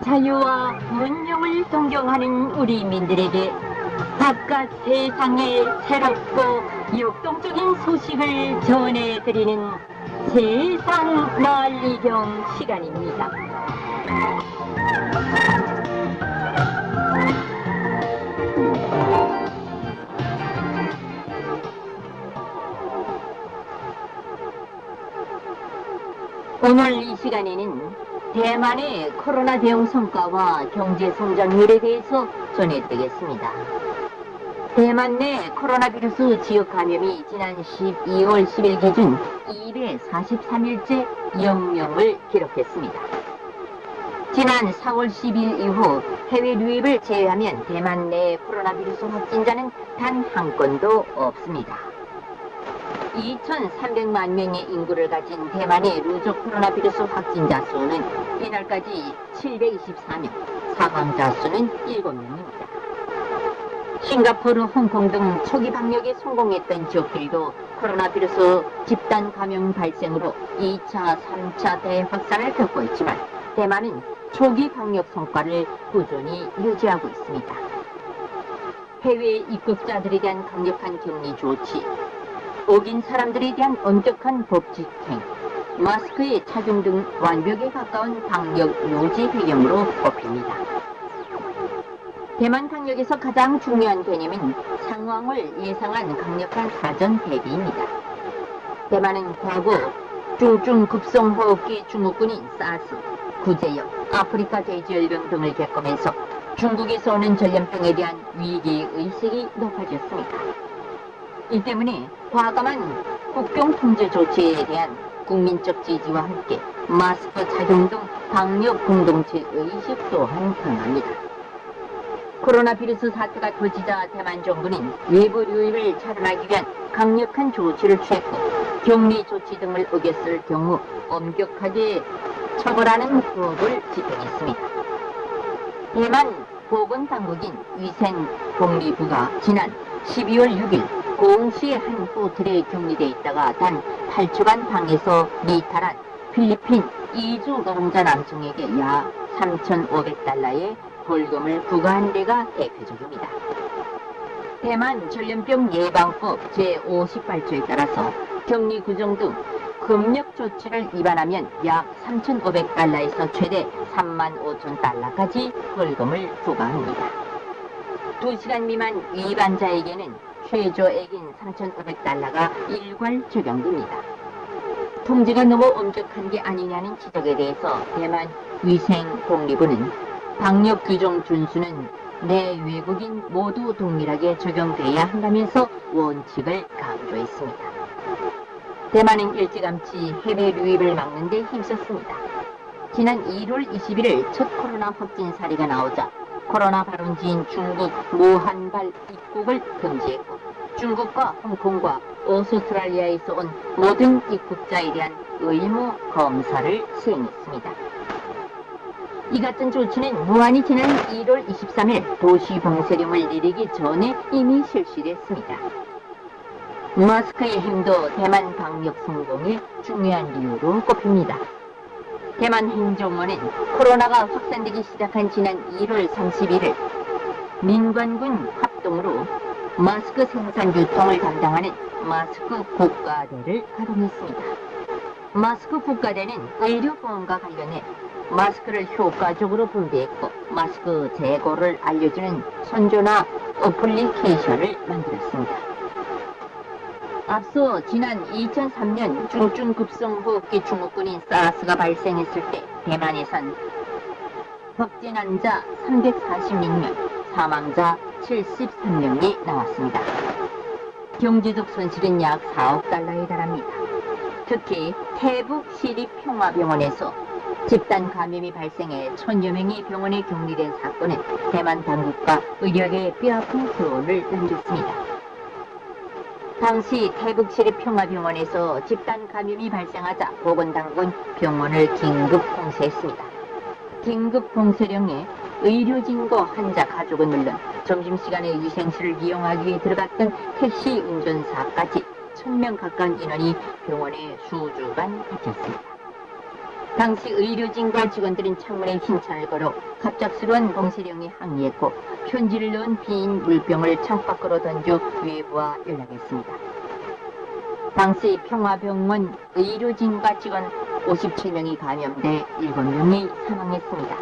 자유와 문명을 존경하는 우리 민들에게 바깥 세상의 새롭고 역동적인 소식을 전해드리는 세상 만리경 시간입니다. 오늘 이 시간에는 대만의 코로나 대응 성과와 경제 성장률에 대해서 전해드리겠습니다. 대만 내 코로나 비루스 지역 감염이 지난 12월 10일 기준 243일째 0명을 기록했습니다. 지난 4월 10일 이후 해외 유입을 제외하면 대만 내 코로나 비루스 확진자는 단 한 건도 없습니다. 2,300만 명의 인구를 가진 대만의 누적 코로나 비루스 확진자 수는 이날까지 724명, 사망자 수는 7명입니다. 싱가포르, 홍콩 등 초기 방역에 성공했던 지역들도 코로나 비루스 집단 감염 발생으로 2차, 3차 대확산을 겪고 있지만 대만은 초기 방역 성과를 꾸준히 유지하고 있습니다. 해외 입국자들에 대한 강력한 격리 조치, 오긴 사람들에 대한 엄격한 법 집행, 마스크의 착용 등 완벽에 가까운 방역 유지 배경으로 꼽힙니다. 대만 방역에서 가장 중요한 개념은 상황을 예상한 강력한 사전 대비입니다. 대만은 과거 중증 급성호흡기 증후군인 사스, 구제염, 아프리카 돼지열병 등을 겪으면서 중국에서 오는 전염병에 대한 위기의식이 높아졌습니다. 이 때문에 과감한 국경 통제 조치에 대한 국민적 지지와 함께 마스크 착용 등 방역 공동체 의식 또한 강합니다. 코로나 비루스 사태가 터지자 대만 정부는 외부 유입을 차단하기 위한 강력한 조치를 취했고 격리 조치 등을 어겼을 경우 엄격하게 처벌하는 법을 집행했습니다. 대만 보건당국인 위생복리부가 지난 12월 6일 고흥시의 한 호텔에 격리돼 있다가 단 8초간 방에서 이탈한 필리핀 이주 노동자 남성에게 약 3,500달러의 벌금을 부과한 데가 대표적입니다. 대만 전염병 예방법 제58조에 따라서 격리 구정 등 금력 조치를 위반하면 약 3,500달러에서 최대 35,000달러까지 벌금을 부과합니다. 2시간 미만 위반자에게는 최저액인 3,500달러가 일괄 적용됩니다. 통제가 너무 엄격한 게 아니냐는 지적에 대해서 대만 위생복리부는 방역 규정 준수는 내 외국인 모두 동일하게 적용돼야 한다면서 원칙을 강조했습니다. 대만은 일찌감치 해외 유입을 막는 데 힘썼습니다. 지난 1월 21일 첫 코로나 확진 사례가 나오자 코로나 발원지인 중국 무한발 입국을 금지했고 중국과 홍콩과 오스트랄리아에서 온 모든 입국자에 대한 의무 검사를 수행했습니다. 이 같은 조치는 무한이 지난 1월 23일 도시 봉쇄령을 내리기 전에 이미 실시됐습니다. 마스크의 힘도 대만 방역 성공의 중요한 이유로 꼽힙니다. 대만 행정원은 코로나가 확산되기 시작한 지난 1월 31일 민관군 합동으로 마스크 생산 유통을 담당하는 마스크 국가대를 가동했습니다. 마스크 국가대는 의료보험과 관련해 마스크를 효과적으로 분배했고 마스크 재고를 알려주는 선조나 어플리케이션을 만들었습니다. 앞서 지난 2003년 중증 급성호흡기 증후군인 사스가 발생했을 때 대만에선 확진 환자 346명, 사망자 73명이 나왔습니다. 경제적 손실은 약 4억 달러에 달합니다. 특히 태북 시립평화병원에서 집단 감염이 발생해 1,000여 명이 병원에 격리된 사건은 대만 당국과 의료계의 뼈아픈 교훈을 남겼습니다. 당시 태북시립평화병원에서 집단 감염이 발생하자 보건당국은 병원을 긴급 봉쇄했습니다. 긴급 봉쇄령에 의료진과 환자 가족은 물론 점심시간에 위생실을 이용하기 위해 들어갔던 택시 운전사까지 1,000명 가까운 인원이 병원에 수주간 갇혔습니다. 당시 의료진과 직원들은 창문에 흰창을 걸어 갑작스러운 봉쇄령에 항의했고 편지를 넣은 빈 물병을 창 밖으로 던져 외부와 연락했습니다. 당시 평화병원 의료진과 직원 57명이 감염돼 7명이 사망했습니다.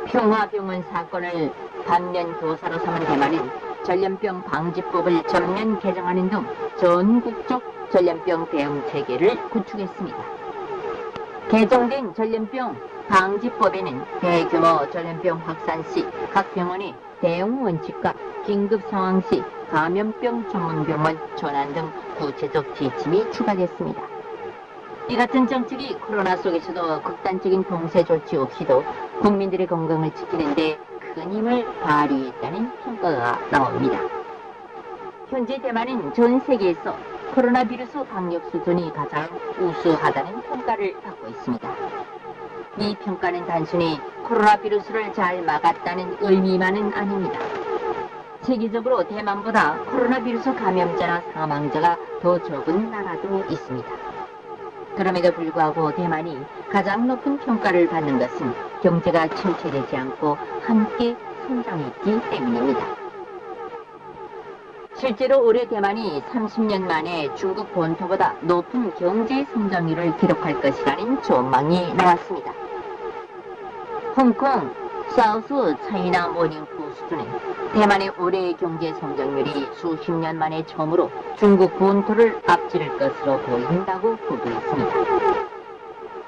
평화병원 사건을 반면 교사로 삼은 대만은 전염병 방지법을 전면 개정하는 등 전국적 전염병 대응 체계를 구축했습니다. 개정된 전염병 방지법에는 대규모 전염병 확산 시 각 병원의 대응 원칙과 긴급 상황 시 감염병 전문병원 전환 등 구체적 지침이 추가됐습니다. 이 같은 정책이 코로나 속에서도 극단적인 봉쇄 조치 없이도 국민들의 건강을 지키는 데 큰 힘을 발휘했다는 평가가 나옵니다. 현재 대만은 전 세계에서 코로나 비루스 방역 수준이 가장 우수하다는 평가를 받고 있습니다. 이 평가는 단순히 코로나 비루스를 잘 막았다는 의미만은 아닙니다. 세계적으로 대만보다 코로나 비루스 감염자나 사망자가 더 적은 나라도 있습니다. 그럼에도 불구하고 대만이 가장 높은 평가를 받는 것은 경제가 침체되지 않고 함께 성장했기 때문입니다. 실제로 올해 대만이 30년 만에 중국 본토보다 높은 경제 성장률을 기록할 것이라는 전망이 나왔습니다. 홍콩 사우스 차이나 모닝포스트는 대만의 올해의 경제 성장률이 수십 년 만에 처음으로 중국 본토를 앞지를 것으로 보인다고 보도했습니다.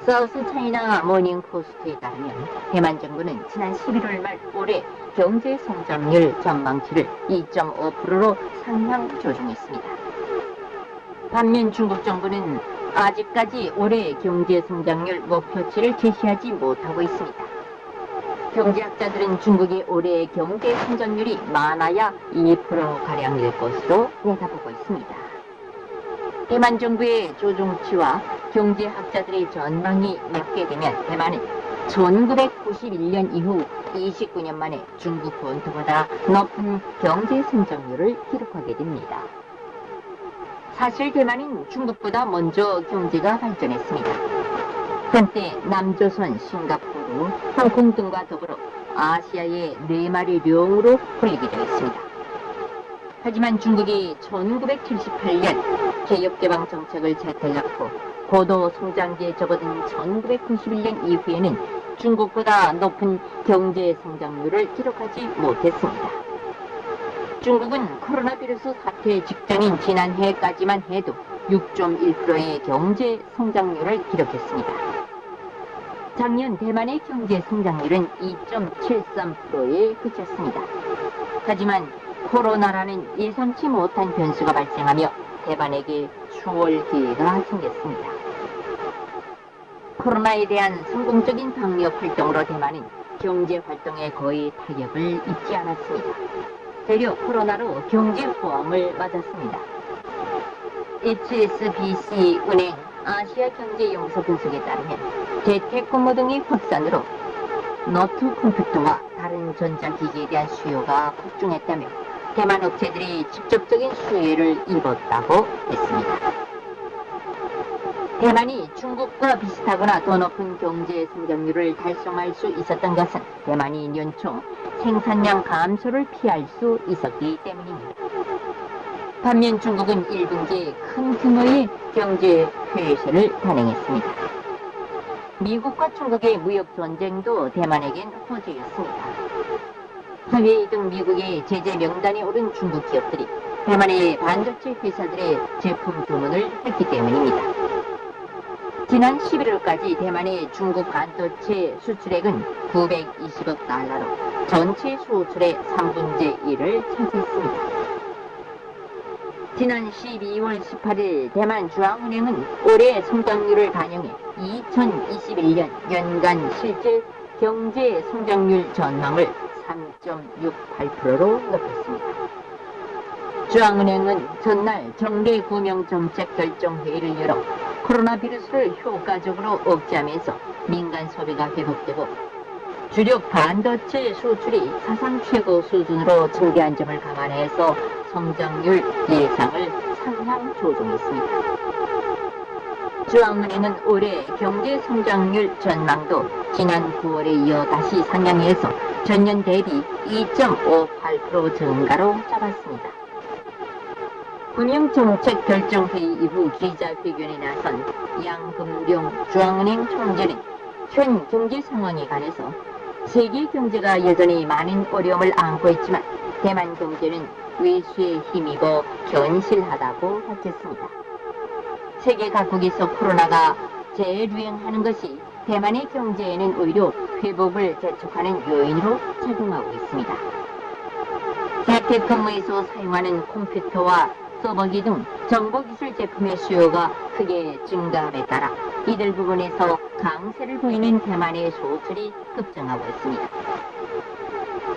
사우스 차이나 모닝포스트에 따르면 대만 정부는 지난 11월 말 올해 경제 성장률 전망치를 2.5%로 상향 조정했습니다. 반면 중국 정부는 아직까지 올해 경제 성장률 목표치를 제시하지 못하고 있습니다. 경제학자들은 중국의 올해 경제 성장률이 많아야 2%가량일 것으로 내다보고 있습니다. 대만 정부의 조정치와 경제학자들의 전망이 맞게 되면 대만은 1991년 이후 29년 만에 중국 본토보다 높은 경제 성장률을 기록하게 됩니다. 사실 대만은 중국보다 먼저 경제가 발전했습니다. 한때 남조선, 싱가포르, 홍콩 등과 더불어 아시아의 4마리 령으로 불리기도 했습니다. 하지만 중국이 1978년 개혁개방 정책을 재탈락하고 고도 성장기에 접어든 1991년 이후에는 중국보다 높은 경제 성장률을 기록하지 못했습니다. 중국은 코로나 비루스 사태 직전인 지난해까지만 해도 6.1%의 경제 성장률을 기록했습니다. 작년 대만의 경제 성장률은 2.73%에 그쳤습니다. 하지만 코로나라는 예상치 못한 변수가 발생하며 대만에게 수월 기회가 생겼습니다. 코로나에 대한 성공적인 방역 활동으로 대만은 경제 활동에 거의 타격을 입지 않았습니다. 되려 코로나로 경제 포함을 맞았습니다. HSBC 은행 아시아 경제연구소 분석에 따르면 재택근무 등의 확산으로 노트 컴퓨터와 다른 전자기기에 대한 수요가 폭증했다며 대만 업체들이 직접적인 수혜를 입었다고 했습니다. 대만이 중국과 비슷하거나 더 높은 경제 성장률을 달성할 수 있었던 것은 대만이 연초 생산량 감소를 피할 수 있었기 때문입니다. 반면 중국은 1분기에 큰 규모의 경제 폐쇄를 단행했습니다. 미국과 중국의 무역 전쟁도 대만에겐 호재였습니다. 화웨이 등 미국의 제재 명단에 오른 중국 기업들이 대만의 반도체 회사들의 제품 주문을 했기 때문입니다. 지난 11월까지 대만의 중국 반도체 수출액은 920억 달러로 전체 수출의 3분의 1을 차지했습니다. 지난 12월 18일 대만 중앙은행은 올해 성장률을 반영해 2021년 연간 실질 경제 성장률 전망을 3.68%로 높였습니다. 중앙은행은 전날 정례 구명 정책 결정 회의를 열어 코로나 비루스를 효과적으로 억제하면서 민간 소비가 회복되고 주력 반도체 수출이 사상 최고 수준으로 증대한 점을 감안해서 성장률 예상을 상향 조정했습니다. 중앙은행은 올해 경제 성장률 전망도 지난 9월에 이어 다시 상향해서 전년 대비 2.58% 증가로 잡았습니다. 금융정책 결정회의 이후 기자회견에 나선 양금룡 중앙은행 총재는 현 경제 상황에 관해서 세계 경제가 여전히 많은 어려움을 안고 있지만 대만 경제는 외수에 힘입어 견실하다고 밝혔습니다. 세계 각국에서 코로나가 재유행하는 것이 대만의 경제에는 오히려 회복을 재촉하는 요인으로 작용하고 있습니다. 재택근무에서 사용하는 컴퓨터와 서버기 등 정보기술 제품의 수요가 크게 증가함에 따라 이들 부분에서 강세를 보이는 대만의 수출이 급증하고 있습니다.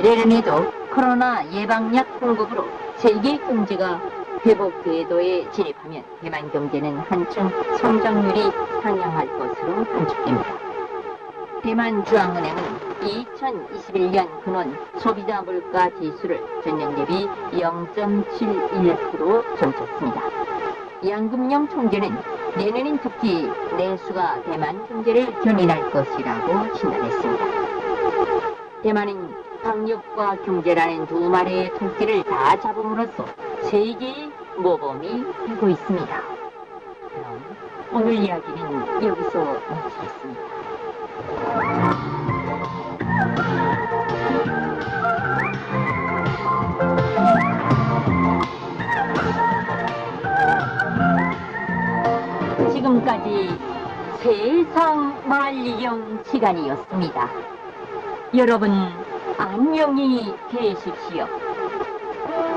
내년에도 코로나 예방약 공급으로 세계 경제가 회복 궤도에 진입하면 대만 경제는 한층 성장률이 상향할 것으로 관측됩니다. 대만 중앙은행은 2021년 근원 소비자 물가 지수를 전년 대비 0.71% 점쳤습니다. 양금룡 총재는 내년엔 특히 내수가 대만 경제를 견인할 것이라고 진단했습니다. 대만은 방역과 경제라는 두 마리의 토끼를 다 잡음으로써 세계의 모범이 되고 있습니다. 그럼 오늘 이야기는 여기서 마치겠습니다. 지금까지 세상 만리경 시간이었습니다. 여러분 안녕히 계십시오.